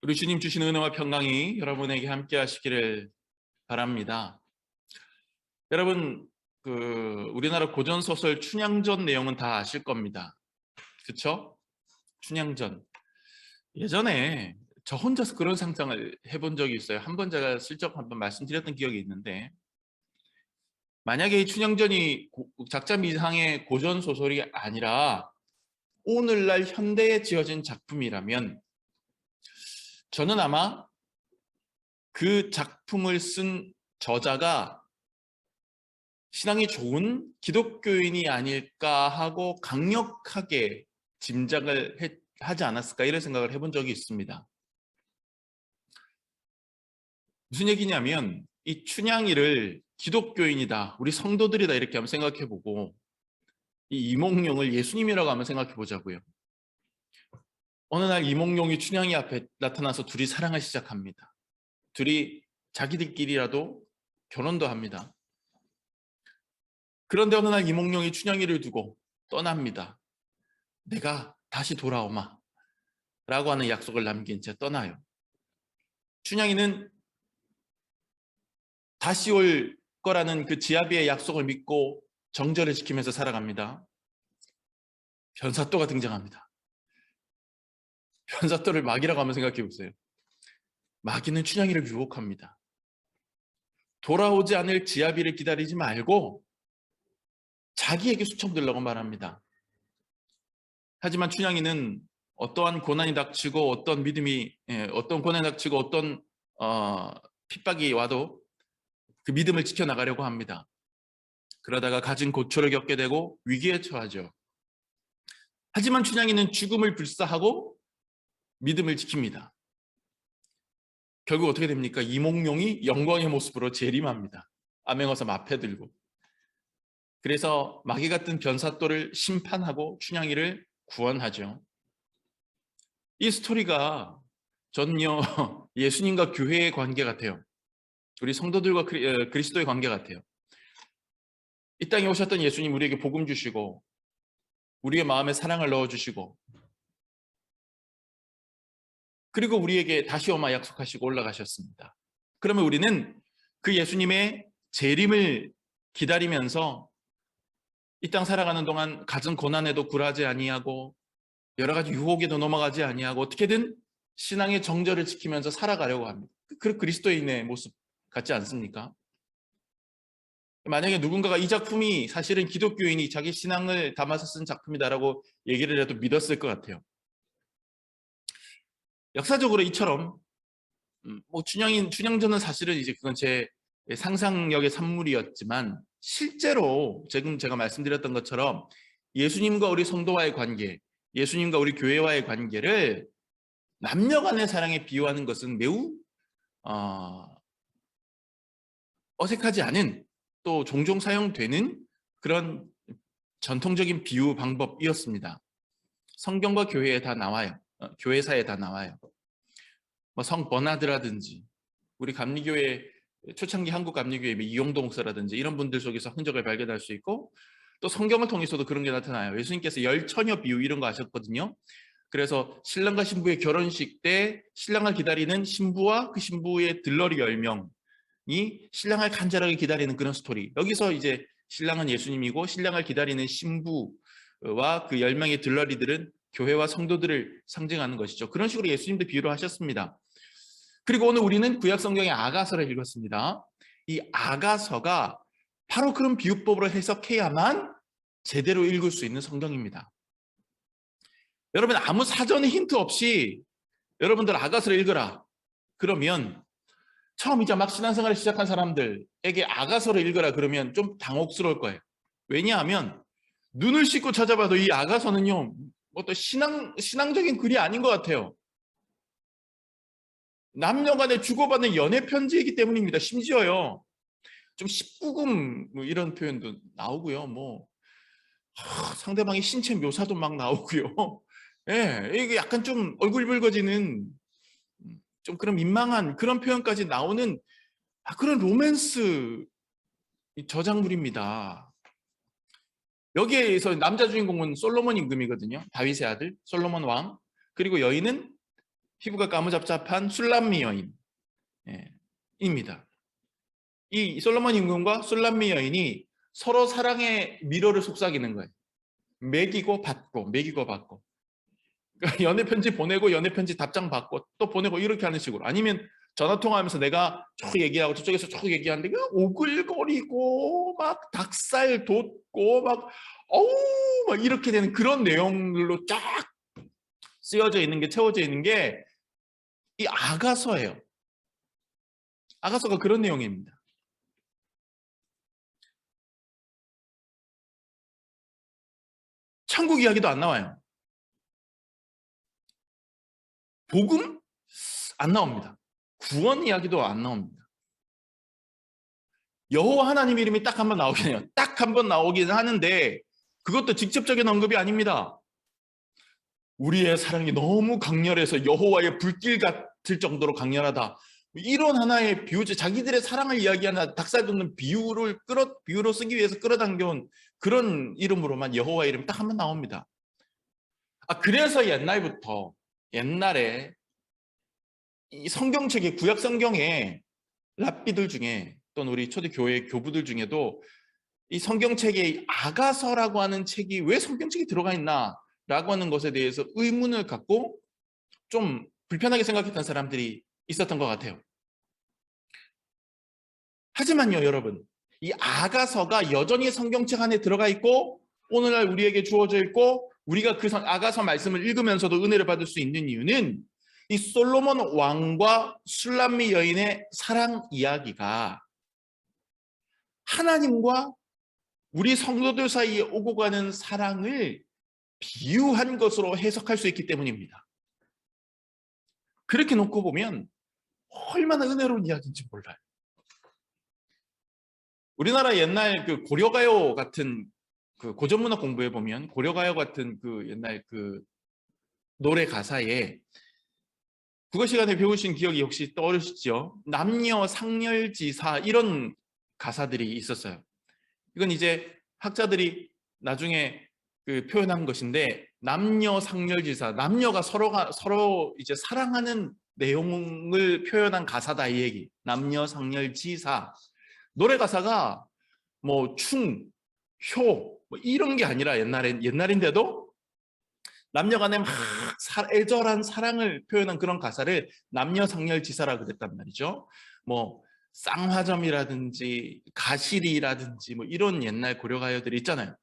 우리 주님 주시는 은혜와 평강이 여러분에게 함께 하시기를 바랍니다. 여러분, 우리나라 고전소설 춘향전 내용은 다 아실 겁니다. 그쵸? 춘향전. 예전에 저 혼자서 그런 상상을 해본 적이 있어요. 한번 제가 슬쩍 한번 말씀드렸던 기억이 있는데, 만약에 이 춘향전이 작자 미상의 고전소설이 아니라 오늘날 현대에 지어진 작품이라면 저는 아마 그 작품을 쓴 저자가 신앙이 좋은 기독교인이 아닐까 하고 강력하게 짐작을 하지 않았을까, 이런 생각을 해본 적이 있습니다. 무슨 얘기냐면 이 춘향이를 기독교인이다, 우리 성도들이다 이렇게 한번 생각해보고 이 이몽룡을 예수님이라고 한번 생각해보자고요. 어느 날 이몽룡이 춘향이 앞에 나타나서 둘이 사랑을 시작합니다. 둘이 자기들끼리라도 결혼도 합니다. 그런데 어느 날 이몽룡이 춘향이를 두고 떠납니다. 내가 다시 돌아오마 라고 하는 약속을 남긴 채 떠나요. 춘향이는 다시 올 거라는 그 지아비의 약속을 믿고 정절을 지키면서 살아갑니다. 변사또가 등장합니다. 변사또를 마귀라고 한번 생각해 보세요. 마귀는 춘향이를 유혹합니다. 돌아오지 않을 지아비를 기다리지 말고 자기에게 수청들라고 말합니다. 하지만 춘향이는 어떠한 고난이 닥치고 어떤 어떤 고난이 닥치고 어떤 핍박이 와도 그 믿음을 지켜나가려고 합니다. 그러다가 갖은 고초를 겪게 되고 위기에 처하죠. 하지만 춘향이는 죽음을 불사하고 믿음을 지킵니다. 결국 어떻게 됩니까? 이몽룡이 영광의 모습으로 재림합니다. 암행어사 마패 들고. 그래서 마귀 같은 변사또를 심판하고 춘향이를 구원하죠. 이 스토리가 저는요 예수님과 교회의 관계 같아요. 우리 성도들과 그리스도의 관계 같아요. 이 땅에 오셨던 예수님, 우리에게 복음 주시고 우리의 마음에 사랑을 넣어주시고 그리고 우리에게 다시 오마 약속하시고 올라가셨습니다. 그러면 우리는 그 예수님의 재림을 기다리면서 이 땅 살아가는 동안 갖은 고난에도 굴하지 아니하고 여러 가지 유혹에도 넘어가지 아니하고 어떻게든 신앙의 정절을 지키면서 살아가려고 합니다. 그 그리스도인의 모습 같지 않습니까? 만약에 누군가가 이 작품이 사실은 기독교인이 자기 신앙을 담아서 쓴 작품이다라고 얘기를 해도 믿었을 것 같아요. 역사적으로 이처럼 뭐 춘향전은 사실은 이제 그건 제 상상력의 산물이었지만 실제로 지금 제가 말씀드렸던 것처럼 예수님과 우리 성도와의 관계, 예수님과 우리 교회와의 관계를 남녀 간의 사랑에 비유하는 것은 매우 어색하지 않은, 또 종종 사용되는 그런 전통적인 비유 방법이었습니다. 성경과 교회에 다 나와요. 교회사에 다 나와요. 뭐 성 버나드라든지 우리 감리교회 초창기 한국 감리교회 이용도 목사라든지 이런 분들 속에서 흔적을 발견할 수 있고, 또 성경을 통해서도 그런 게 나타나요. 예수님께서 열처녀 비유 이런 거 하셨거든요. 그래서 신랑과 신부의 결혼식 때 신랑을 기다리는 신부와 그 신부의 들러리 10명이 신랑을 간절하게 기다리는 그런 스토리. 여기서 이제 신랑은 예수님이고 신랑을 기다리는 신부와 그 10명의 들러리들은 교회와 성도들을 상징하는 것이죠. 그런 식으로 예수님도 비유를 하셨습니다. 그리고 오늘 우리는 구약 성경의 아가서를 읽었습니다. 이 아가서가 바로 그런 비유법으로 해석해야만 제대로 읽을 수 있는 성경입니다. 여러분, 아무 사전의 힌트 없이 여러분들 아가서를 읽어라 그러면 처음 이제 막 신앙생활을 시작한 사람들에게 아가서를 읽어라 그러면 좀 당혹스러울 거예요. 왜냐하면 눈을 씻고 찾아봐도 이 아가서는요 어떤 신앙적인 글이 아닌 것 같아요. 남녀간의 주고받는 연애 편지이기 때문입니다. 심지어요 좀 19금 뭐 이런 표현도 나오고요. 뭐 상대방의 신체 묘사도 막 나오고요. 예, 이게 약간 좀 얼굴 붉어지는 좀 그런 민망한 그런 표현까지 나오는 그런 로맨스 저작물입니다. 여기에서 남자 주인공은 솔로몬 임금이거든요. 다윗의 아들 솔로몬 왕. 그리고 여인은 피부가 까무잡잡한 술람미 여인 입니다. 이 솔로몬 임금과 술람미 여인이 서로 사랑의 미로를 속삭이는 거예요. 먹이고 받고 먹이고 받고. 그러니까 연애 편지 보내고 연애 편지 답장 받고 또 보내고 이렇게 하는 식으로. 아니면 전화 통화하면서 내가 쭉 얘기하고 저쪽에서 쭉 얘기하는데 그냥 오글거리고 막 닭살 돋고 막 어우 막 이렇게 되는 그런 내용들로 쫙 쓰여져 있는 게 채워져 있는 게 이 아가서예요. 아가서가 그런 내용입니다. 천국 이야기도 안 나와요. 복음? 안 나옵니다. 구원 이야기도 안 나옵니다. 여호와 하나님 이름이 딱 한 번 나오긴 해요. 딱 한 번 나오긴 하는데 그것도 직접적인 언급이 아닙니다. 우리의 사랑이 너무 강렬해서 여호와의 불길 같을 정도로 강렬하다. 이런 하나의 비유죠. 자기들의 사랑을 이야기하는 닭살 돋는 비유로 쓰기 위해서 끌어당겨온 그런 이름으로만 여호와 이름 딱 한 번 나옵니다. 그래서 옛날에 이 성경책의 구약 성경에 랍비들 중에 또는 우리 초대교회 교부들 중에도 이 성경책에 아가서라고 하는 책이 왜 성경책에 들어가 있나라고 하는 것에 대해서 의문을 갖고 좀 불편하게 생각했던 사람들이 있었던 것 같아요. 하지만요, 여러분, 이 아가서가 여전히 성경책 안에 들어가 있고 오늘날 우리에게 주어져 있고 우리가 그 아가서 말씀을 읽으면서도 은혜를 받을 수 있는 이유는 이 솔로몬 왕과 술람미 여인의 사랑 이야기가 하나님과 우리 성도들 사이에 오고 가는 사랑을 비유한 것으로 해석할 수 있기 때문입니다. 그렇게 놓고 보면 얼마나 은혜로운 이야기인지 몰라요. 우리나라 옛날 그 고려가요 같은 그 고전문학 공부해 보면 고려가요 같은 그 옛날 그 노래 가사에 국어 시간에 배우신 기억이 혹시 떠오르시죠? 남녀 상렬지사 이런 가사들이 있었어요. 이건 이제 학자들이 나중에 그 표현한 것인데 남녀 상렬지사, 남녀가 서로 이제 사랑하는 내용을 표현한 가사다 이 얘기. 남녀 상렬지사. 노래 가사가 뭐 충, 효, 뭐 이런 게 아니라 옛날인데도 남녀간의 막 애절한 사랑을 표현한 그런 가사를 남녀상렬지사라고 그랬단 말이죠. 뭐 쌍화점이라든지 가시리라든지 뭐 이런 옛날 고려가요들이 있잖아요.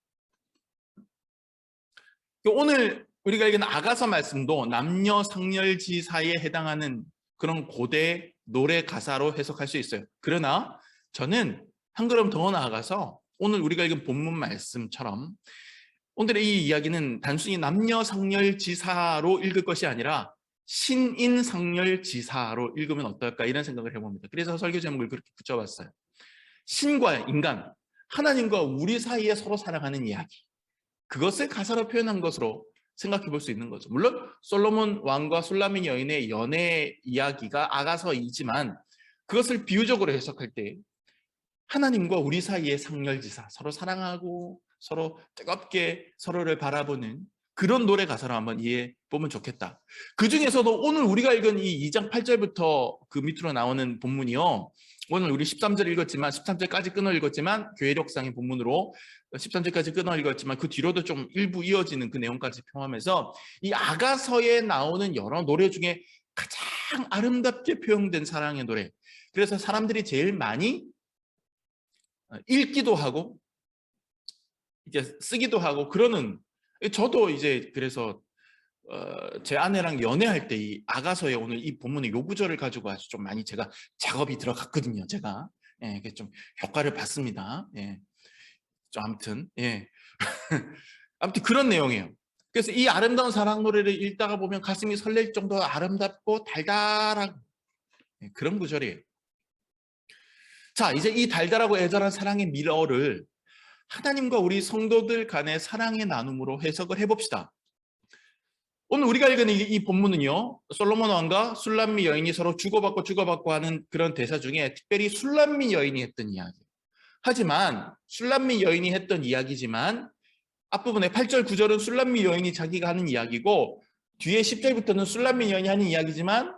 오늘 우리가 읽은 아가서 말씀도 남녀상렬지사에 해당하는 그런 고대 노래 가사로 해석할 수 있어요. 그러나 저는 한 걸음 더 나아가서 오늘 우리가 읽은 본문 말씀처럼 오늘의 이 이야기는 단순히 남녀상렬지사로 읽을 것이 아니라 신인상렬지사로 읽으면 어떨까 이런 생각을 해봅니다. 그래서 설교 제목을 그렇게 붙여봤어요. 신과 인간, 하나님과 우리 사이에 서로 사랑하는 이야기. 그것을 가사로 표현한 것으로 생각해 볼 수 있는 거죠. 물론 솔로몬 왕과 술라미 여인의 연애 이야기가 아가서이지만 그것을 비유적으로 해석할 때 하나님과 우리 사이의 상렬지사, 서로 사랑하고 서로 뜨겁게 서로를 바라보는 그런 노래 가사로 한번 이해해 보면 좋겠다. 그 중에서도 오늘 우리가 읽은 이 2장 8절부터 그 밑으로 나오는 본문이요. 오늘 우리 13절 읽었지만 13절까지 끊어 읽었지만 교회력상의 본문으로 13절까지 끊어 읽었지만 그 뒤로도 좀 일부 이어지는 그 내용까지 포함해서 이 아가서에 나오는 여러 노래 중에 가장 아름답게 표현된 사랑의 노래. 그래서 사람들이 제일 많이 읽기도 하고 이제 쓰기도 하고 그러는 저도 이제 그래서 제 아내랑 연애할 때 이 아가서에 오늘 이 본문의 요 구절을 가지고 아주 좀 많이 제가 작업이 들어갔거든요. 제가 이게 좀 효과를 봤습니다. 좀 아무튼 아무튼 그런 내용이에요. 그래서 이 아름다운 사랑 노래를 읽다가 보면 가슴이 설렐 정도로 아름답고 달달한 그런 구절이에요. 자, 이제 이 달달하고 애절한 사랑의 미러를 하나님과 우리 성도들 간의 사랑의 나눔으로 해석을 해봅시다. 오늘 우리가 읽은 이 본문은요, 솔로몬 왕과 술람미 여인이 서로 주고받고 하는 그런 대사 중에 특별히 술람미 여인이 했던 이야기. 하지만 술람미 여인이 했던 이야기지만 앞부분에 8절 9절은 술람미 여인이 자기가 하는 이야기고 뒤에 10절부터는 술람미 여인이 하는 이야기지만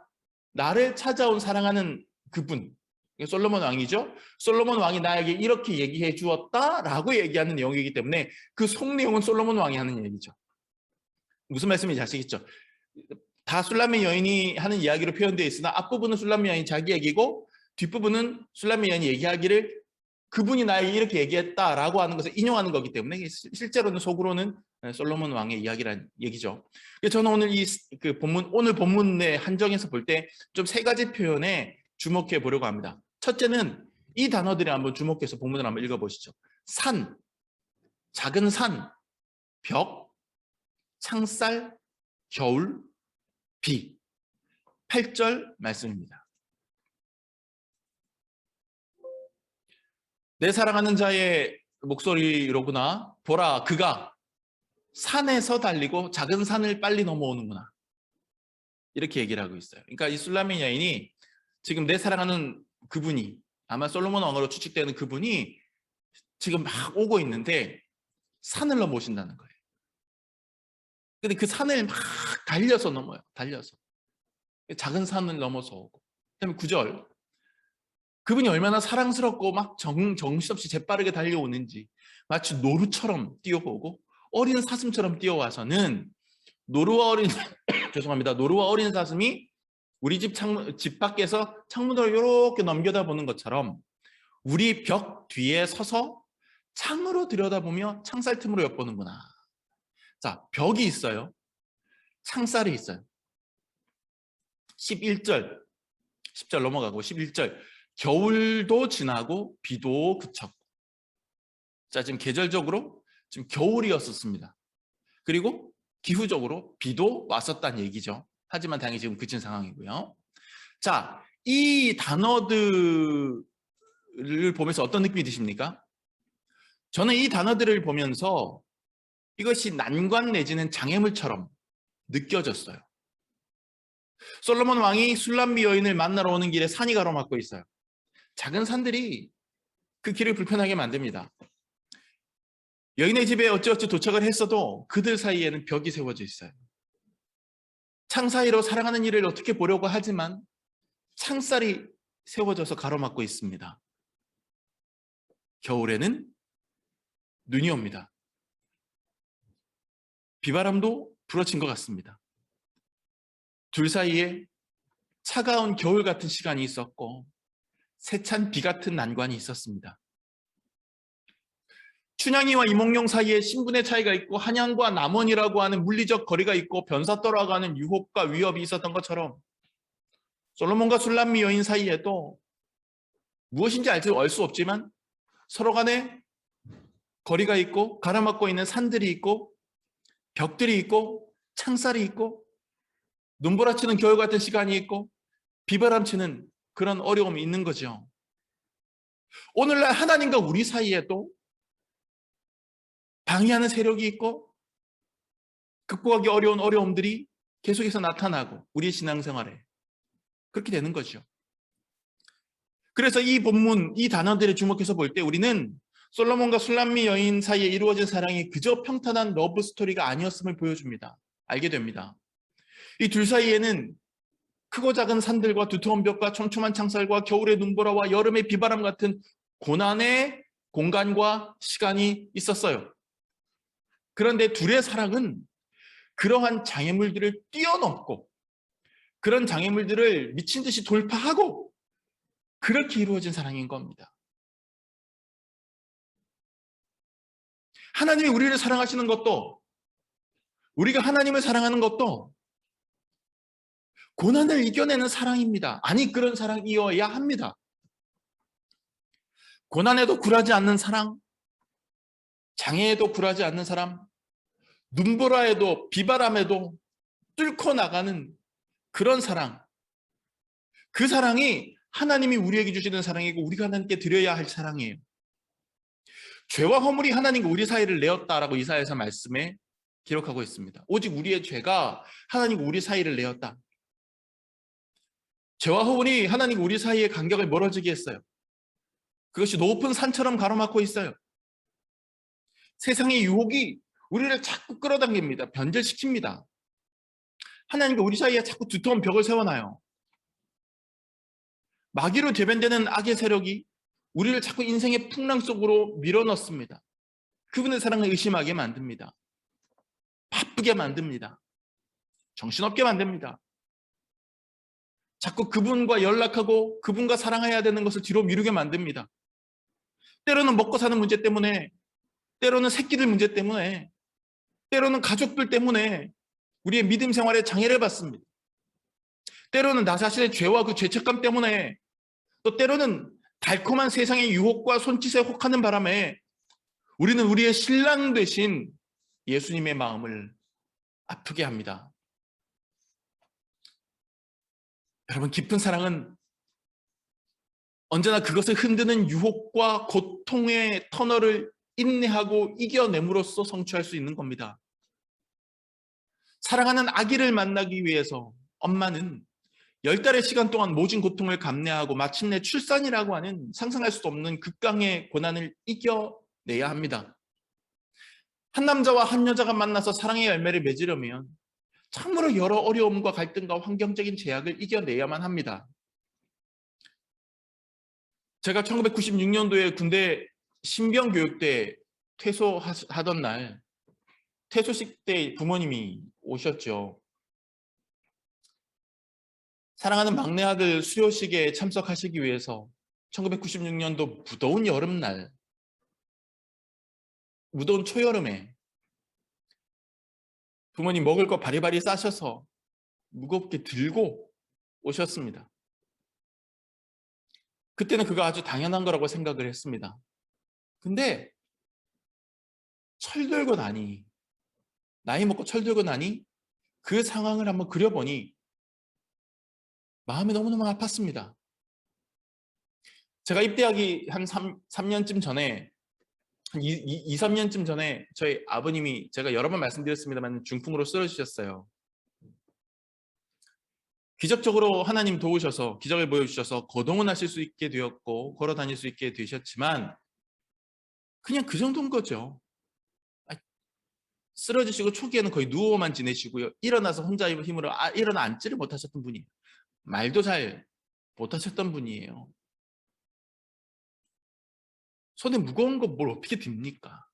나를 찾아온 사랑하는 그분, 솔로몬 왕이죠. 솔로몬 왕이 나에게 이렇게 얘기해 주었다라고 얘기하는 내용이기 때문에 그 속 내용은 솔로몬 왕이 하는 얘기죠. 무슨 말씀인지 아시겠죠? 다 술람미 여인이 하는 이야기로 표현되어 있으나 앞부분은 술람미 여인이 자기 얘기고 뒷부분은 술람미 여인이 얘기하기를 그분이 나에게 이렇게 얘기했다라고 하는 것을 인용하는 거기 때문에 실제로는 속으로는 솔로몬 왕의 이야기란 얘기죠. 저는 오늘 오늘 본문의 한정에서 볼 때 좀 세 가지 표현에 주목해 보려고 합니다. 첫째는 이 단어들에 한번 주목해서 본문을 한번 읽어보시죠. 산, 작은 산, 벽, 창살, 겨울, 비. 8절 말씀입니다. 내 사랑하는 자의 목소리로구나. 보라, 그가 산에서 달리고 작은 산을 빨리 넘어오는구나. 이렇게 얘기를 하고 있어요. 그러니까 이 술람미 여인이 지금 내 사랑하는 그분이, 아마 솔로몬 왕으로 추측되는 그분이 지금 막 오고 있는데 산을 넘어오신다는 거예요. 근데 그 산을 막 달려서 넘어요. 달려서. 작은 산을 넘어서 오고. 그다음에 9절. 그분이 얼마나 사랑스럽고 막 정신없이 재빠르게 달려오는지 마치 노루처럼 뛰어오고 어린 사슴처럼 뛰어와서는 노루와 어린 죄송합니다. 노루와 어린 사슴이 우리 집 밖에서 창문으로 이렇게 넘겨다보는 것처럼 우리 벽 뒤에 서서 창으로 들여다보며 창살 틈으로 엿보는구나. 자, 벽이 있어요. 창살이 있어요. 11절, 10절 넘어가고 11절. 겨울도 지나고 비도 그쳤고. 자, 지금 계절적으로 지금 겨울이었었습니다. 그리고 기후적으로 비도 왔었다는 얘기죠. 하지만 당연히 지금 그친 상황이고요. 자, 이 단어들을 보면서 어떤 느낌이 드십니까? 저는 이 단어들을 보면서 이것이 난관 내지는 장애물처럼 느껴졌어요. 솔로몬 왕이 술람미 여인을 만나러 오는 길에 산이 가로막고 있어요. 작은 산들이 그 길을 불편하게 만듭니다. 여인의 집에 어찌어찌 도착을 했어도 그들 사이에는 벽이 세워져 있어요. 창 사이로 사랑하는 이를 어떻게 보려고 하지만 창살이 세워져서 가로막고 있습니다. 겨울에는 눈이 옵니다. 비바람도 불어친 것 같습니다. 둘 사이에 차가운 겨울 같은 시간이 있었고 세찬 비 같은 난관이 있었습니다. 춘향이와 이몽룡 사이에 신분의 차이가 있고 한양과 남원이라고 하는 물리적 거리가 있고 변사또라고 하는 유혹과 위협이 있었던 것처럼 솔로몬과 술람미 여인 사이에도 무엇인지 알 수 없지만 서로 간에 거리가 있고 가로막고 있는 산들이 있고 벽들이 있고 창살이 있고 눈보라치는 겨울 같은 시간이 있고 비바람치는 그런 어려움이 있는 거죠. 오늘날 하나님과 우리 사이에도 방해하는 세력이 있고 극복하기 어려운 어려움들이 계속해서 나타나고 우리의 신앙생활에 그렇게 되는 거죠. 그래서 이 본문, 이 단어들에 주목해서 볼 때 우리는 솔로몬과 술람미 여인 사이에 이루어진 사랑이 그저 평탄한 러브 스토리가 아니었음을 보여줍니다. 알게 됩니다. 이 둘 사이에는 크고 작은 산들과 두터운 벽과 촘촘한 창살과 겨울의 눈보라와 여름의 비바람 같은 고난의 공간과 시간이 있었어요. 그런데 둘의 사랑은 그러한 장애물들을 뛰어넘고 그런 장애물들을 미친 듯이 돌파하고 그렇게 이루어진 사랑인 겁니다. 하나님이 우리를 사랑하시는 것도 우리가 하나님을 사랑하는 것도 고난을 이겨내는 사랑입니다. 아니 그런 사랑이어야 합니다. 고난에도 굴하지 않는 사랑, 장애에도 굴하지 않는 사람, 눈보라에도 비바람에도 뚫고 나가는 그런 사랑. 그 사랑이 하나님이 우리에게 주시는 사랑이고 우리가 하나님께 드려야 할 사랑이에요. 죄와 허물이 하나님과 우리 사이를 내었다라고 이사야서 말씀에 기록하고 있습니다. 오직 우리의 죄가 하나님과 우리 사이를 내었다. 죄와 허물이 하나님과 우리 사이의 간격을 멀어지게 했어요. 그것이 높은 산처럼 가로막고 있어요. 세상의 유혹이 우리를 자꾸 끌어당깁니다. 변절시킵니다. 하나님과 우리 사이에 자꾸 두터운 벽을 세워놔요. 마귀로 대변되는 악의 세력이 우리를 자꾸 인생의 풍랑 속으로 밀어넣습니다. 그분의 사랑을 의심하게 만듭니다. 바쁘게 만듭니다. 정신없게 만듭니다. 자꾸 그분과 연락하고 그분과 사랑해야 되는 것을 뒤로 미루게 만듭니다. 때로는 먹고 사는 문제 때문에, 때로는 새끼들 문제 때문에, 때로는 가족들 때문에 우리의 믿음 생활에 장애를 받습니다. 때로는 나 자신의 죄와 그 죄책감 때문에, 또 때로는 달콤한 세상의 유혹과 손짓에 혹하는 바람에 우리는 우리의 신랑 되신 예수님의 마음을 아프게 합니다. 여러분, 깊은 사랑은 언제나 그것을 흔드는 유혹과 고통의 터널을 인내하고 이겨냄으로써 성취할 수 있는 겁니다. 사랑하는 아기를 만나기 위해서 엄마는 10달의 시간 동안 모진 고통을 감내하고 마침내 출산이라고 하는 상상할 수 없는 극강의 고난을 이겨내야 합니다. 한 남자와 한 여자가 만나서 사랑의 열매를 맺으려면 참으로 여러 어려움과 갈등과 환경적인 제약을 이겨내야만 합니다. 제가 1996년도에 군대 신병교육대 퇴소하던 날, 퇴소식 때 부모님이 오셨죠. 사랑하는 막내 아들 수료식에 참석하시기 위해서 1996년도 무더운 여름날, 무더운 초여름에 부모님 먹을 거 바리바리 싸셔서 무겁게 들고 오셨습니다. 그때는 그거 아주 당연한 거라고 생각을 했습니다. 근데 철들고 나니, 나이 먹고 철들고 나니 그 상황을 한번 그려보니 마음이 너무너무 아팠습니다. 제가 입대하기 한 3년쯤 전에, 한 2, 3년쯤 전에 저희 아버님이, 제가 여러 번 말씀드렸습니다만, 중풍으로 쓰러지셨어요. 기적적으로 하나님 도우셔서, 기적을 보여주셔서 거동은 하실 수 있게 되었고 걸어 다닐 수 있게 되셨지만 그냥 그 정도인 거죠. 쓰러지시고 초기에는 거의 누워만 지내시고요. 일어나서 혼자 힘으로 일어나 앉지를 못하셨던 분이에요. 말도 잘 못하셨던 분이에요. 손에 무거운 거 뭘 어떻게 듭니까?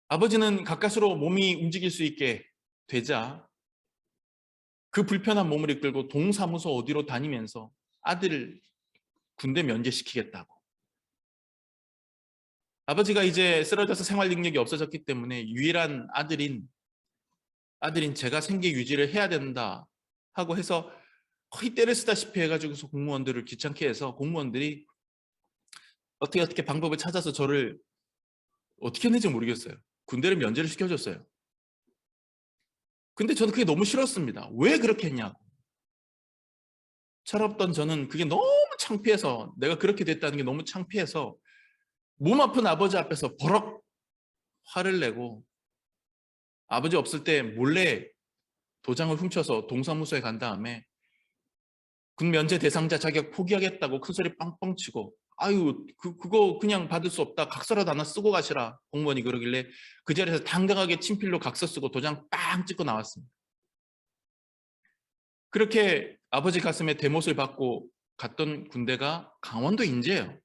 아버지는 가까스로 몸이 움직일 수 있게 되자 그 불편한 몸을 이끌고 동사무소 어디로 다니면서 아들을 군대 면제시키겠다고. 아버지가 이제 쓰러져서 생활 능력이 없어졌기 때문에 유일한 아들인 제가 생계 유지를 해야 된다 하고 해서 거의 때를 쓰다시피 해가지고서 공무원들을 귀찮게 해서 공무원들이 어떻게 방법을 찾아서 저를 어떻게 했는지 모르겠어요. 군대를 면제를 시켜줬어요. 근데 저는 그게 너무 싫었습니다. 왜 그렇게 했냐고. 철없던 저는 그게 너무 창피해서, 내가 그렇게 됐다는 게 너무 창피해서 몸 아픈 아버지 앞에서 버럭 화를 내고 아버지 없을 때 몰래 도장을 훔쳐서 동사무소에 간 다음에 군 면제 대상자 자격 포기하겠다고 큰 소리 빵빵 치고, 아유 그거 그냥 받을 수 없다, 각서라도 하나 쓰고 가시라 공무원이 그러길래 그 자리에서 당당하게 친필로 각서 쓰고 도장 빵 찍고 나왔습니다. 그렇게 아버지 가슴에 대못을 받고 갔던 군대가 강원도 인제예요.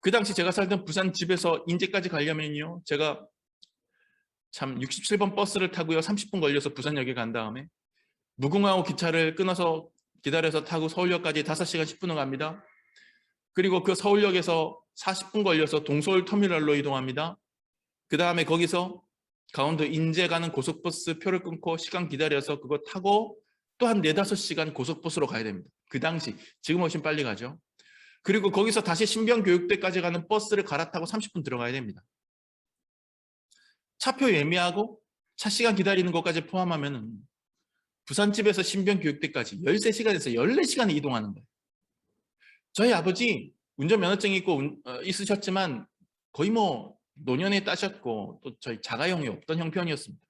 그 당시 제가 살던 부산 집에서 인제까지 가려면요, 제가 참 67번 버스를 타고요 30분 걸려서 부산역에 간 다음에 무궁화호 기차를 끊어서 기다려서 타고 서울역까지 5시간 10분을 갑니다. 그리고 그 서울역에서 40분 걸려서 동서울 터미널로 이동합니다. 그 다음에 거기서 강원도 인제 가는 고속버스 표를 끊고 시간 기다려서 그거 타고 또 한 4, 5시간 고속버스로 가야 됩니다. 그 당시, 지금 훨씬 빨리 가죠. 그리고 거기서 다시 신병교육대까지 가는 버스를 갈아타고 30분 들어가야 됩니다. 차표 예매하고 차 시간 기다리는 것까지 포함하면 부산집에서 신병교육대까지 13시간에서 14시간을 이동하는 거예요. 저희 아버지 운전면허증이 있으셨지만 거의 뭐 노년에 따셨고 또 저희 자가용이 없던 형편이었습니다.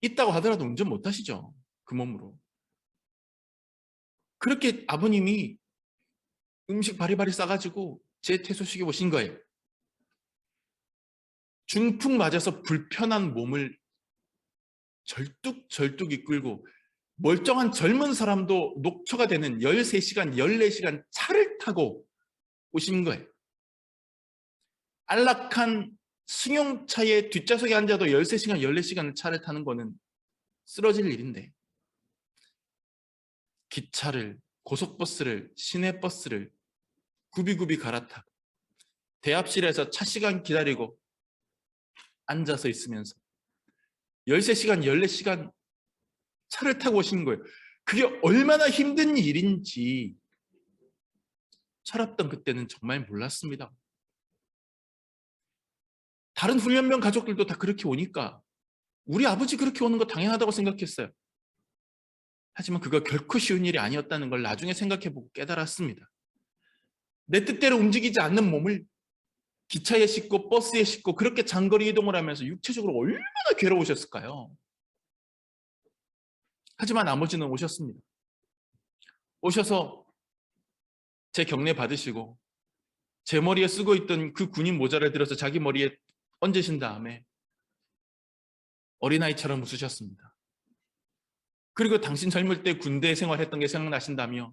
있다고 하더라도 운전 못하시죠, 그 몸으로. 그렇게 아버님이 음식 바리바리 싸가지고 제 퇴소식에 오신 거예요. 중풍 맞아서 불편한 몸을 절뚝절뚝 이끌고 멀쩡한 젊은 사람도 녹초가 되는 13시간, 14시간 차를 타고 오신 거예요. 안락한 승용차의 뒷좌석에 앉아도 13시간, 14시간을 차를 타는 거는 쓰러질 일인데, 기차를, 고속버스를, 시내버스를 굽이굽이 갈아타고 대합실에서 차 시간 기다리고 앉아서 있으면서 13시간, 14시간 차를 타고 오신 거예요. 그게 얼마나 힘든 일인지 철없던 그때는 정말 몰랐습니다. 다른 훈련병 가족들도 다 그렇게 오니까 우리 아버지 그렇게 오는 거 당연하다고 생각했어요. 하지만 그거 결코 쉬운 일이 아니었다는 걸 나중에 생각해보고 깨달았습니다. 내 뜻대로 움직이지 않는 몸을 기차에 싣고 버스에 싣고 그렇게 장거리 이동을 하면서 육체적으로 얼마나 괴로우셨을까요? 하지만 아버지는 오셨습니다. 오셔서 제 격려 받으시고 제 머리에 쓰고 있던 그 군인 모자를 들어서 자기 머리에 얹으신 다음에 어린아이처럼 웃으셨습니다. 그리고 당신 젊을 때 군대 생활했던 게 생각나신다며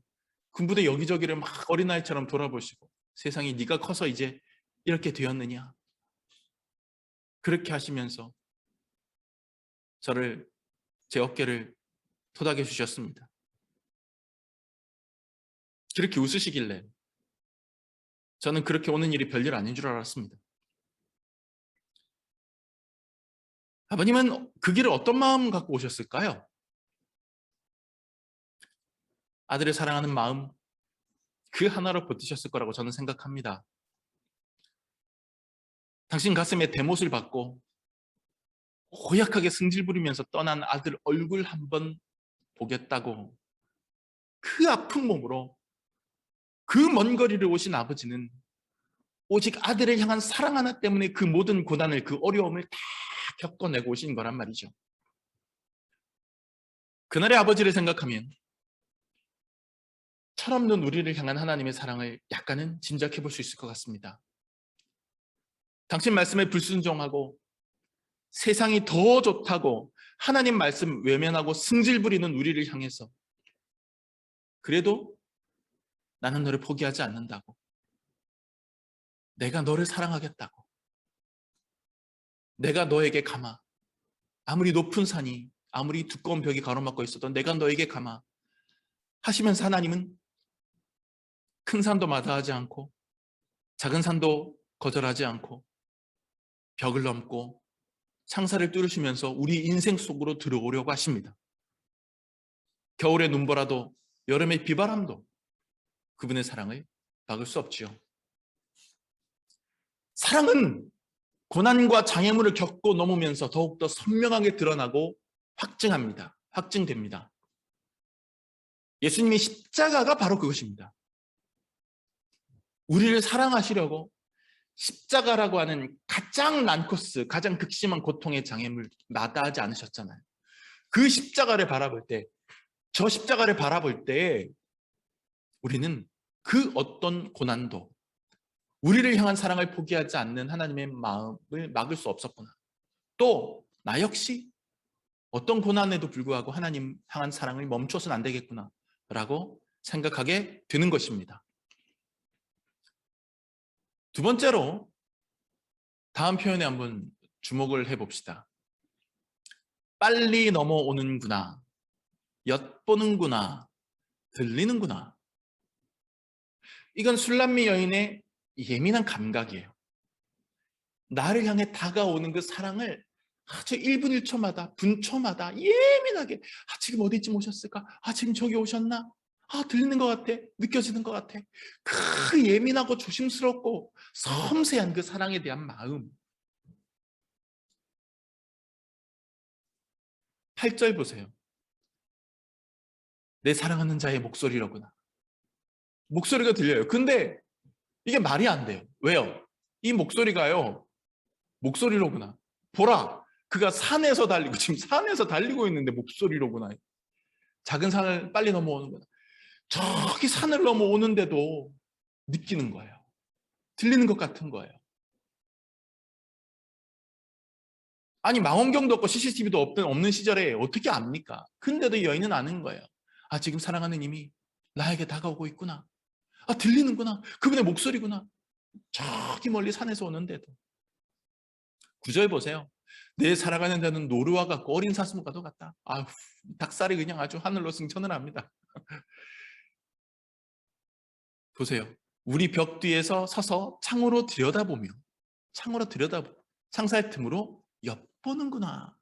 군부대 여기저기를 막 어린아이처럼 돌아보시고 세상이 네가 커서 이제 이렇게 되었느냐, 그렇게 하시면서 저를, 제 어깨를 토닥여 주셨습니다. 그렇게 웃으시길래 저는 그렇게 오는 일이 별일 아닌 줄 알았습니다. 아버님은 그 길을 어떤 마음 갖고 오셨을까요? 아들을 사랑하는 마음, 그 하나로 버티셨을 거라고 저는 생각합니다. 당신 가슴에 대못을 받고 고약하게 승질 부리면서 떠난 아들 얼굴 한번 보겠다고 그 아픈 몸으로 그 먼 거리를 오신 아버지는 오직 아들을 향한 사랑 하나 때문에 그 모든 고난을, 그 어려움을 다 겪어내고 오신 거란 말이죠. 그날의 아버지를 생각하면 철없는 우리를 향한 하나님의 사랑을 약간은 짐작해 볼 수 있을 것 같습니다. 당신 말씀에 불순종하고 세상이 더 좋다고 하나님 말씀 외면하고 승질 부리는 우리를 향해서 그래도 나는 너를 포기하지 않는다고, 내가 너를 사랑하겠다고, 내가 너에게 감아, 아무리 높은 산이, 아무리 두꺼운 벽이 가로막고 있어도 내가 너에게 감아 하시면서 하나님은 큰 산도 마다하지 않고 작은 산도 거절하지 않고 벽을 넘고 창사를 뚫으시면서 우리 인생 속으로 들어오려고 하십니다. 겨울의 눈보라도 여름의 비바람도 그분의 사랑을 막을 수 없지요. 사랑은 고난과 장애물을 겪고 넘으면서 더욱더 선명하게 드러나고 확증됩니다. 예수님의 십자가가 바로 그것입니다. 우리를 사랑하시려고 십자가라고 하는 가장 난코스, 가장 극심한 고통의 장애물 마다하지 않으셨잖아요. 그 십자가를 바라볼 때, 저 십자가를 바라볼 때 우리는 그 어떤 고난도 우리를 향한 사랑을 포기하지 않는 하나님의 마음을 막을 수 없었구나. 또 나 역시 어떤 고난에도 불구하고 하나님 향한 사랑을 멈춰서는 안 되겠구나 라고 생각하게 되는 것입니다. 두 번째로 다음 표현에 한번 주목을 해봅시다. 빨리 넘어오는구나, 엿보는구나, 들리는구나. 이건 술람미 여인의 예민한 감각이에요. 나를 향해 다가오는 그 사랑을 아주 1분 1초마다, 분초마다 예민하게, 지금 어디쯤 오셨을까? 지금 저기 오셨나? 들리는 것 같아. 느껴지는 것 같아. 그 예민하고 조심스럽고 섬세한 그 사랑에 대한 마음. 8절 보세요. 내 사랑하는 자의 목소리로구나. 목소리가 들려요. 근데 이게 말이 안 돼요. 왜요? 이 목소리가요, 목소리로구나. 보라, 그가 산에서 달리고, 지금 산에서 달리고 있는데 목소리로구나. 작은 산을 빨리 넘어오는구나. 저기 산을 넘어오는데도 느끼는 거예요. 들리는 것 같은 거예요. 아니 망원경도 없고 CCTV도 없는 시절에 어떻게 압니까? 근데도 여인은 아는 거예요. 아, 지금 사랑하는 이미 나에게 다가오고 있구나. 아, 들리는구나. 그분의 목소리구나. 저기 멀리 산에서 오는데도. 9절 보세요. 내 사랑하는 자는 노루와 같고 어린 사슴과도 같다. 아휴, 닭살이 그냥 아주 하늘로 승천을 합니다. 보세요. 우리 벽 뒤에서 서서 창으로 들여다보며 창살 틈으로 엿보는구나.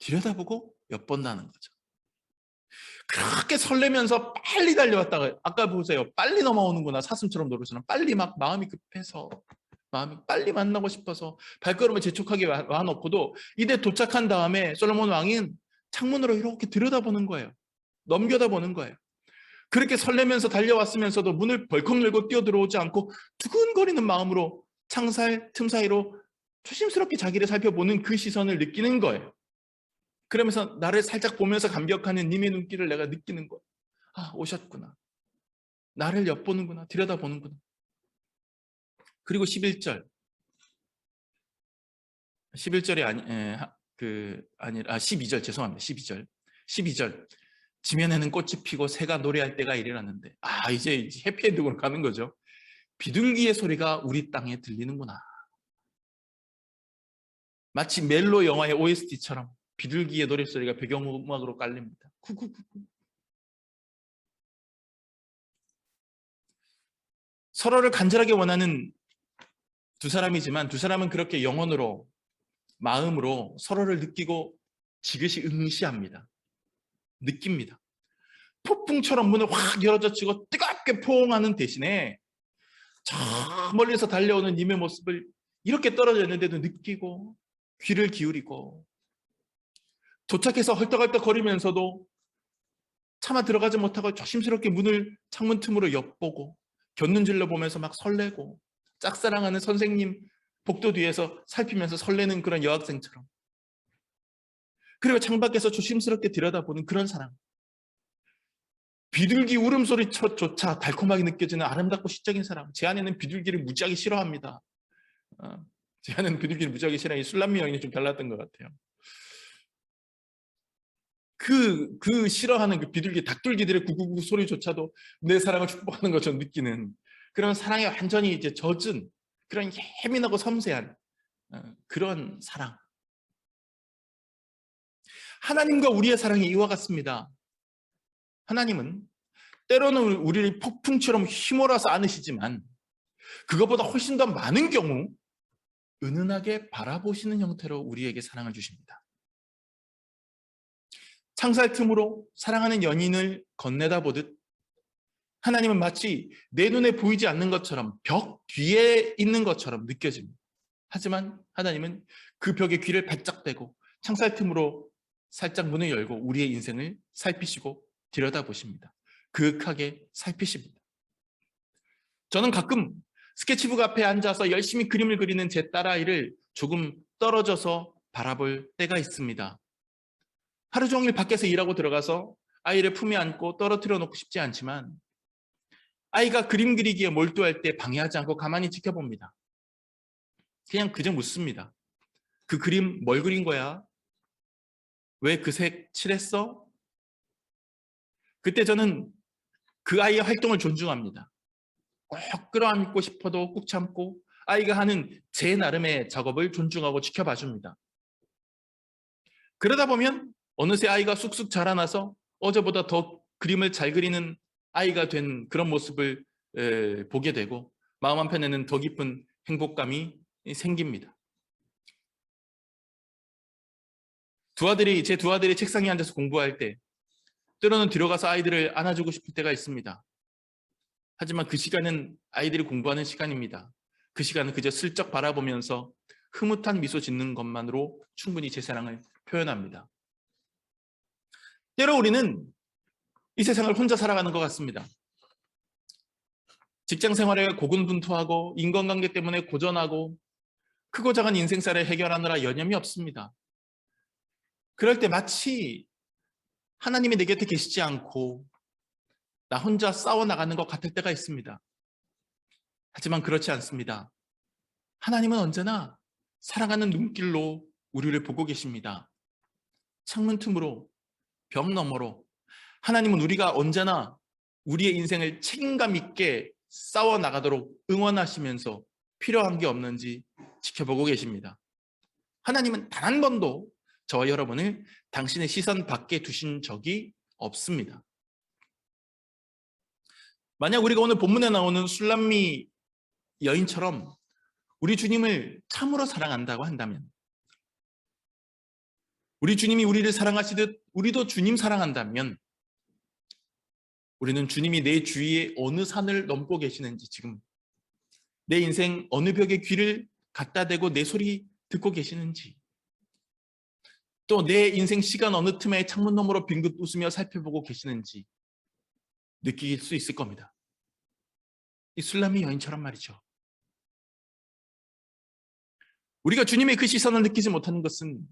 들여다보고 엿본다는 거죠. 그렇게 설레면서 빨리 달려왔다가 아까 보세요. 빨리 넘어오는구나. 사슴처럼 노르시는 빨리 막 마음이 급해서 마음이 빨리 만나고 싶어서 발걸음을 재촉하게 와놓고도 이때 도착한 다음에 솔로몬 왕은 창문으로 이렇게 들여다보는 거예요. 넘겨다보는 거예요. 그렇게 설레면서 달려왔으면서도 문을 벌컥 열고 뛰어들어오지 않고 두근거리는 마음으로 창살 틈 사이로 조심스럽게 자기를 살펴보는 그 시선을 느끼는 거예요. 그러면서 나를 살짝 보면서 감격하는 님의 눈길을 내가 느끼는 거예요. 아, 오셨구나. 나를 엿보는구나. 들여다보는구나. 그리고 11절. 11절이 아니라 12절 죄송합니다. 12절. 지면에는 꽃이 피고 새가 노래할 때가 이르렀는데 이제 해피엔딩으로 가는 거죠. 비둘기의 소리가 우리 땅에 들리는구나. 마치 멜로 영화의 OST처럼 비둘기의 노랫소리가 배경음악으로 깔립니다. 쿠쿠쿠쿠. 서로를 간절하게 원하는 두 사람이지만 두 사람은 그렇게 영혼으로 마음으로 서로를 느끼고 지그시 응시합니다. 느낍니다. 폭풍처럼 문을 확 열어젖히고 뜨겁게 포옹하는 대신에 저 멀리서 달려오는 님의 모습을 이렇게 떨어져 있는데도 느끼고 귀를 기울이고 도착해서 헐떡헐떡 거리면서도 차마 들어가지 못하고 조심스럽게 창문 틈으로 엿보고 곁눈질러 보면서 막 설레고 짝사랑하는 선생님 복도 뒤에서 살피면서 설레는 그런 여학생처럼, 그리고 창밖에서 조심스럽게 들여다보는 그런 사랑. 비둘기 울음소리조차 달콤하게 느껴지는 아름답고 시적인 사랑. 제 아내는 비둘기를 무지하게 싫어합니다. 제 아내는 비둘기를 무지하게 싫어해. 술람미 여인이 좀 달랐던 것 같아요. 그 싫어하는 그 비둘기, 닭둘기들의 구구구 소리조차도 내 사랑을 축복하는 것처럼 느끼는 그런 사랑에 완전히 이제 젖은 그런 예민하고 섬세한 그런 사랑. 하나님과 우리의 사랑이 이와 같습니다. 하나님은 때로는 우리를 폭풍처럼 휘몰아서 안으시지만 그것보다 훨씬 더 많은 경우 은은하게 바라보시는 형태로 우리에게 사랑을 주십니다. 창살 틈으로 사랑하는 연인을 건네다 보듯 하나님은 마치 내 눈에 보이지 않는 것처럼 벽 뒤에 있는 것처럼 느껴집니다. 하지만 하나님은 그 벽에 귀를 바짝 대고 창살 틈으로 살짝 문을 열고 우리의 인생을 살피시고 들여다보십니다. 그윽하게 살피십니다. 저는 가끔 스케치북 앞에 앉아서 열심히 그림을 그리는 제 딸아이를 조금 떨어져서 바라볼 때가 있습니다. 하루 종일 밖에서 일하고 들어가서 아이를 품에 안고 떨어뜨려 놓고 싶지 않지만 아이가 그림 그리기에 몰두할 때 방해하지 않고 가만히 지켜봅니다. 그냥 그저 묻습니다. 그 그림 뭘 그린 거야? 왜 그 색 칠했어? 그때 저는 그 아이의 활동을 존중합니다. 꼭 끌어안고 싶어도 꾹 참고 아이가 하는 제 나름의 작업을 존중하고 지켜봐 줍니다. 그러다 보면 어느새 아이가 쑥쑥 자라나서 어제보다 더 그림을 잘 그리는 아이가 된 그런 모습을 보게 되고 마음 한편에는 더 깊은 행복감이 생깁니다. 제 두 아들이 책상에 앉아서 공부할 때 때로는 들어가서 아이들을 안아주고 싶을 때가 있습니다. 하지만 그 시간은 아이들이 공부하는 시간입니다. 그 시간은 그저 슬쩍 바라보면서 흐뭇한 미소 짓는 것만으로 충분히 제 사랑을 표현합니다. 때로 우리는 이 세상을 혼자 살아가는 것 같습니다. 직장 생활에 고군분투하고 인간관계 때문에 고전하고 크고 작은 인생사를 해결하느라 여념이 없습니다. 그럴 때 마치 하나님이 내 곁에 계시지 않고 나 혼자 싸워나가는 것 같을 때가 있습니다. 하지만 그렇지 않습니다. 하나님은 언제나 사랑하는 눈길로 우리를 보고 계십니다. 창문 틈으로, 벽 너머로. 하나님은 우리가 언제나 우리의 인생을 책임감 있게 싸워 나가도록 응원하시면서 필요한 게 없는지 지켜보고 계십니다. 하나님은 단 한 번도 저와 여러분을 당신의 시선 밖에 두신 적이 없습니다. 만약 우리가 오늘 본문에 나오는 술람미 여인처럼 우리 주님을 참으로 사랑한다고 한다면, 우리 주님이 우리를 사랑하시듯 우리도 주님 사랑한다면, 우리는 주님이 내 주위에 어느 산을 넘고 계시는지, 지금 내 인생 어느 벽에 귀를 갖다 대고 내 소리 듣고 계시는지, 또 내 인생 시간 어느 틈에 창문 너머로 빙긋 웃으며 살펴보고 계시는지 느낄 수 있을 겁니다. 이 술람미 여인처럼 말이죠. 우리가 주님의 그 시선을 느끼지 못하는 것은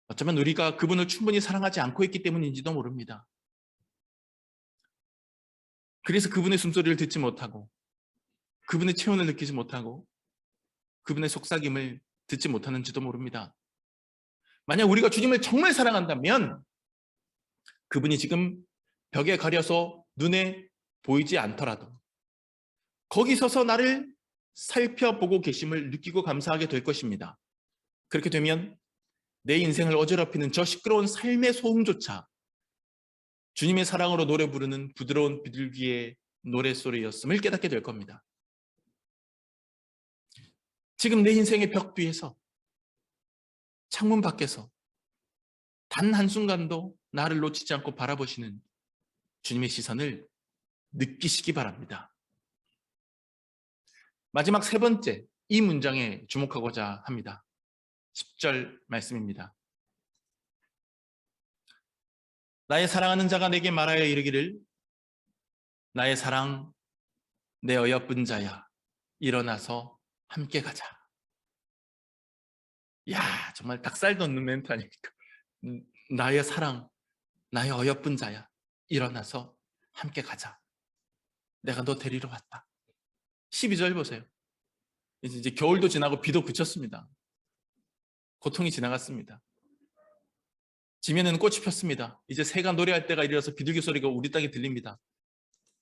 어쩌면 우리가 그분을 충분히 사랑하지 않고 있기 때문인지도 모릅니다. 그래서 그분의 숨소리를 듣지 못하고, 그분의 체온을 느끼지 못하고, 그분의 속삭임을 듣지 못하는지도 모릅니다. 만약 우리가 주님을 정말 사랑한다면 그분이 지금 벽에 가려서 눈에 보이지 않더라도 거기 서서 나를 살펴보고 계심을 느끼고 감사하게 될 것입니다. 그렇게 되면 내 인생을 어지럽히는 저 시끄러운 삶의 소음조차 주님의 사랑으로 노래 부르는 부드러운 비둘기의 노랫소리였음을 깨닫게 될 겁니다. 지금 내 인생의 벽 뒤에서, 창문 밖에서 단 한순간도 나를 놓치지 않고 바라보시는 주님의 시선을 느끼시기 바랍니다. 마지막 세 번째, 이 문장에 주목하고자 합니다. 10절 말씀입니다. 나의 사랑하는 자가 내게 말하여 이르기를, 나의 사랑, 내 어여쁜 자야, 일어나서 함께 가자. 야, 정말 닭살 돋는 멘트 아닙니까? 나의 사랑, 나의 어여쁜 자야, 일어나서 함께 가자. 내가 너 데리러 왔다. 12절 보세요. 이제 겨울도 지나고 비도 그쳤습니다. 고통이 지나갔습니다. 지면에는 꽃이 폈습니다. 이제 새가 노래할 때가 이르러서 비둘기 소리가 우리 땅에 들립니다.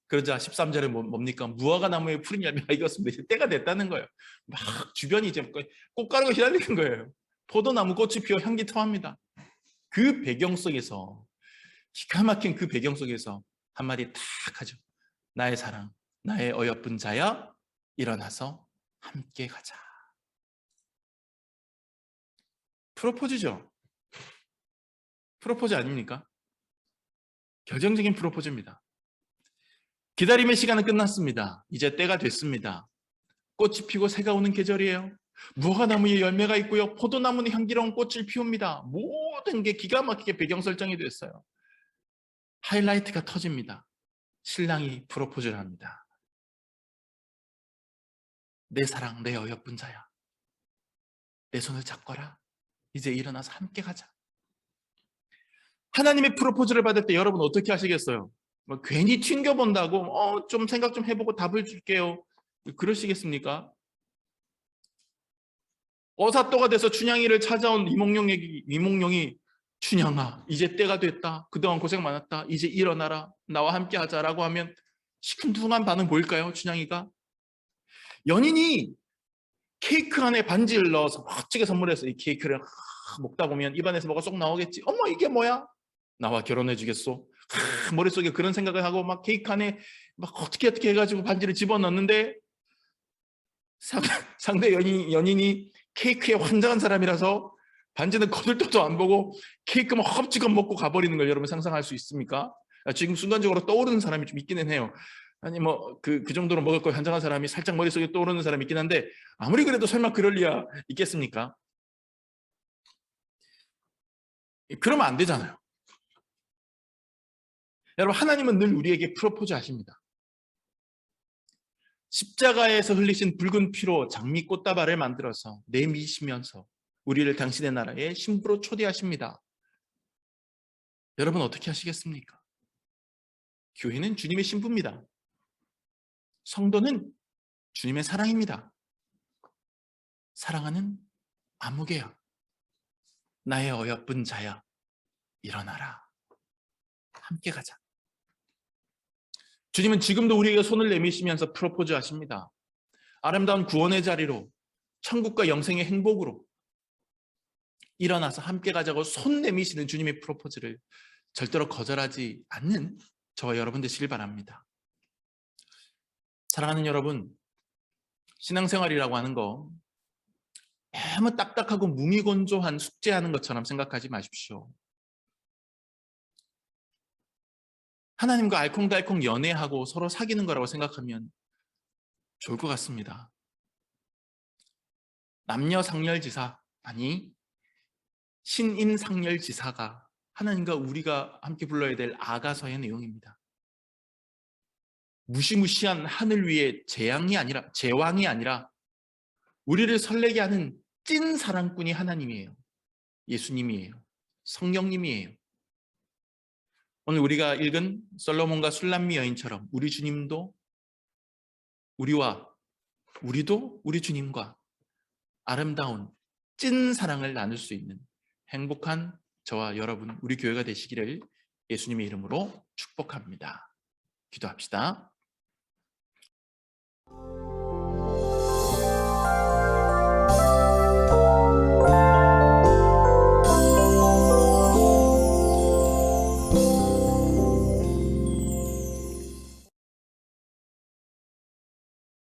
그러자 13절에 뭡니까? 무화과 나무에 푸른 열매가 익었습니다. 이제 때가 됐다는 거예요. 막 주변이 이제 꽃가루가 휘날리는 거예요. 포도나무 꽃이 피어 향기통합니다. 그 배경 속에서, 기가 막힌 그 배경 속에서 한마디 탁 하죠. 나의 사랑, 나의 어여쁜 자야, 일어나서 함께 가자. 프로포즈죠. 프로포즈 아닙니까? 결정적인 프로포즈입니다. 기다림의 시간은 끝났습니다. 이제 때가 됐습니다. 꽃이 피고 새가 오는 계절이에요. 무화과나무에 열매가 있고요. 포도나무는 향기로운 꽃을 피웁니다. 모든 게 기가 막히게 배경 설정이 됐어요. 하이라이트가 터집니다. 신랑이 프로포즈를 합니다. 내 사랑, 내 어여쁜 자야, 내 손을 잡거라. 이제 일어나서 함께 가자. 하나님의 프로포즈를 받을 때 여러분 어떻게 하시겠어요? 뭐 괜히 튕겨본다고 좀 생각 좀 해보고 답을 줄게요, 그러시겠습니까? 어사또가 돼서 춘향이를 찾아온 이몽룡이 춘향아, 이제 때가 됐다. 그동안 고생 많았다. 이제 일어나라. 나와 함께 하자라고 하면 시큰둥한 반응 보일까요? 춘향이가 연인이 케이크 안에 반지를 넣어서 멋지게 선물해서 이 케이크를 먹다 보면 입안에서 뭐가 쏙 나오겠지. 어머, 이게 뭐야? 나와 결혼해 주겠소? 머릿속에 그런 생각을 하고 막 케이크 안에 막 어떻게 해가지고 반지를 집어넣는데 상대 연인이 케이크에 환장한 사람이라서 반지는 거들떠도 안 보고 케이크만 헛지겁 먹고 가버리는 걸 여러분 상상할 수 있습니까? 지금 순간적으로 떠오르는 사람이 좀 있기는 해요. 아니 뭐 그 정도로 먹을 걸 환장한 사람이 살짝 머릿속에 떠오르는 사람이 있긴 한데, 아무리 그래도 설마 그럴 리야 있겠습니까? 그러면 안 되잖아요. 여러분, 하나님은 늘 우리에게 프로포즈 하십니다. 십자가에서 흘리신 붉은 피로 장미 꽃다발을 만들어서 내미시면서 우리를 당신의 나라에 신부로 초대하십니다. 여러분 어떻게 하시겠습니까? 교회는 주님의 신부입니다. 성도는 주님의 사랑입니다. 사랑하는 아무개야. 나의 어여쁜 자야, 일어나라. 함께 가자. 주님은 지금도 우리에게 손을 내미시면서 프로포즈 하십니다. 아름다운 구원의 자리로, 천국과 영생의 행복으로 일어나서 함께 가자고 손 내미시는 주님의 프로포즈를 절대로 거절하지 않는 저와 여러분 되시길 바랍니다. 사랑하는 여러분, 신앙생활이라고 하는 거 너무 딱딱하고 무미건조한 숙제하는 것처럼 생각하지 마십시오. 하나님과 알콩달콩 연애하고 서로 사귀는 거라고 생각하면 좋을 것 같습니다. 남녀상렬지사, 아니 신인상렬지사가 하나님과 우리가 함께 불러야 될 아가서의 내용입니다. 무시무시한 하늘 위의 제왕이 아니라 우리를 설레게 하는 찐 사랑꾼이 하나님이에요. 예수님이에요. 성령님이에요. 오늘 우리가 읽은 솔로몬과 술람미 여인처럼 우리 주님도 우리도 우리 주님과 아름다운 찐 사랑을 나눌 수 있는 행복한 저와 여러분, 우리 교회가 되시기를 예수님의 이름으로 축복합니다. 기도합시다.